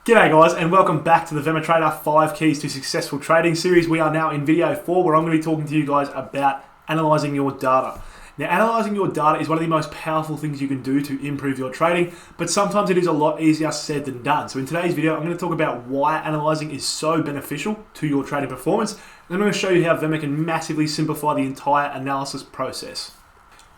G'day guys, and welcome back to the VEMA Trader 5 Keys to Successful Trading series. We are now in video 4 where I'm going to be talking to you guys about analysing your data. Now, analysing your data is one of the most powerful things you can do to improve your trading, but sometimes it is a lot easier said than done. So in today's video, I'm going to talk about why analysing is so beneficial to your trading performance, and I'm going to show you how VEMA can massively simplify the entire analysis process.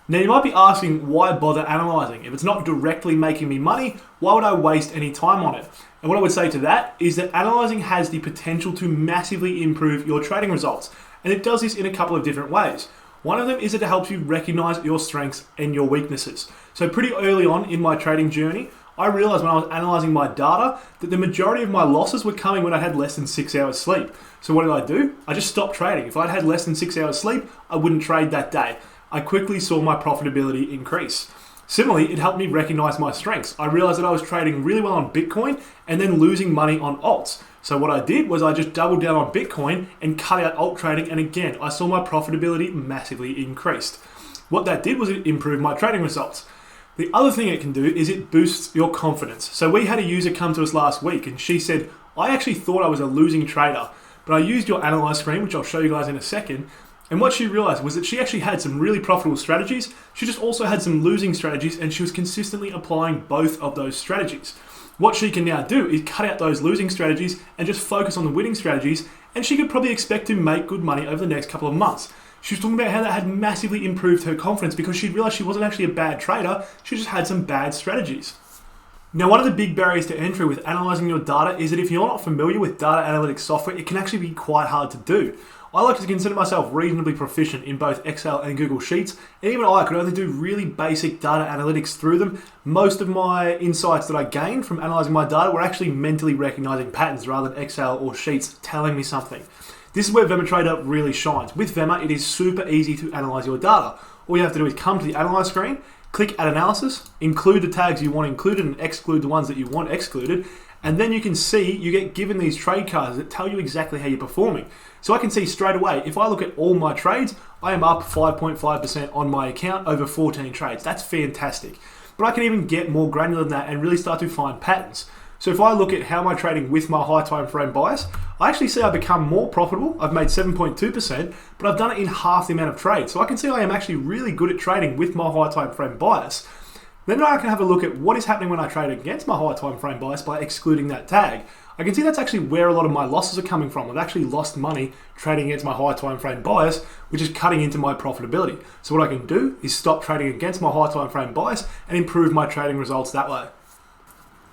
Now you might be asking, why bother analysing? If it's not directly making me money, why would I waste any time on it? And what I would say to that is that analysing has the potential to massively improve your trading results. And it does this in a couple of different ways. One of them is that it helps you recognise your strengths and your weaknesses. So pretty early on in my trading journey, I realised when I was analysing my data that the majority of my losses were coming when I had less than 6 hours sleep. So what did I do? I just stopped trading. If I'd had less than 6 hours sleep, I wouldn't trade that day. I quickly saw my profitability increase. Similarly, it helped me recognize my strengths. I realized that I was trading really well on Bitcoin and then losing money on alts. So what I did was I just doubled down on Bitcoin and cut out alt trading, and again, I saw my profitability massively increased. What that did was it improved my trading results. The other thing it can do is it boosts your confidence. So we had a user come to us last week and she said, I actually thought I was a losing trader, but I used your analyze screen, which I'll show you guys in a second. And what she realized was that she actually had some really profitable strategies. She just also had some losing strategies, and she was consistently applying both of those strategies. What she can now do is cut out those losing strategies and just focus on the winning strategies, and she could probably expect to make good money over the next couple of months. She was talking about how that had massively improved her confidence because she realized she wasn't actually a bad trader, she just had some bad strategies. Now, one of the big barriers to entry with analysing your data is that if you're not familiar with data analytics software, it can actually be quite hard to do. I like to consider myself reasonably proficient in both Excel and Google Sheets, and even I could only do really basic data analytics through them. Most of my insights that I gained from analysing my data were actually mentally recognising patterns rather than Excel or Sheets telling me something. This is where VEMA Trader really shines. With VEMA, it is super easy to analyse your data. All you have to do is come to the Analyze screen, click Add Analysis, include the tags you want included and exclude the ones that you want excluded, and then you can see you get given these trade cards that tell you exactly how you're performing. So I can see straight away, if I look at all my trades, I am up 5.5% on my account over 14 trades. That's fantastic. But I can even get more granular than that and really start to find patterns. So if I look at how am I trading with my high time frame bias, I actually see I've become more profitable. I've made 7.2%, but I've done it in half the amount of trades. So I can see I am actually really good at trading with my high time frame bias. Then I can have a look at what is happening when I trade against my high time frame bias by excluding that tag. I can see that's actually where a lot of my losses are coming from. I've actually lost money trading against my high time frame bias, which is cutting into my profitability. So what I can do is stop trading against my high time frame bias and improve my trading results that way.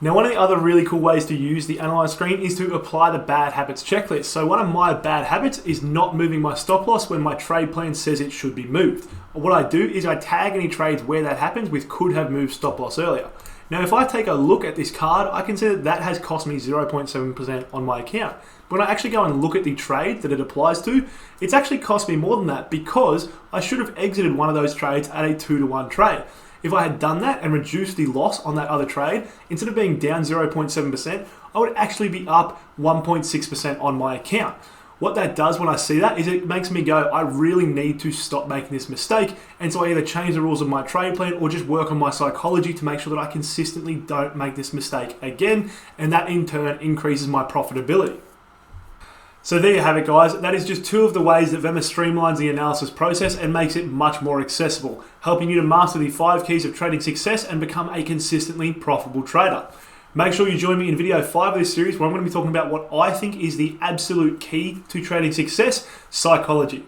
Now, one of the other really cool ways to use the Analyze screen is to apply the bad habits checklist. So one of my bad habits is not moving my stop loss when my trade plan says it should be moved. What I do is I tag any trades where that happens with could have moved stop loss earlier. Now, if I take a look at this card, I can see that that has cost me 0.7% on my account. But when I actually go and look at the trade that it applies to, it's actually cost me more than that because I should have exited one of those trades at a 2-to-1 trade. If I had done that and reduced the loss on that other trade, instead of being down 0.7%, I would actually be up 1.6% on my account. What that does when I see that is it makes me go, I really need to stop making this mistake. And so I either change the rules of my trade plan or just work on my psychology to make sure that I consistently don't make this mistake again. And that in turn increases my profitability. So there you have it, guys. That is just 2 of the ways that VEMA streamlines the analysis process and makes it much more accessible, helping you to master the 5 keys of trading success and become a consistently profitable trader. Make sure you join me in video 5 of this series where I'm going to be talking about what I think is the absolute key to trading success, psychology.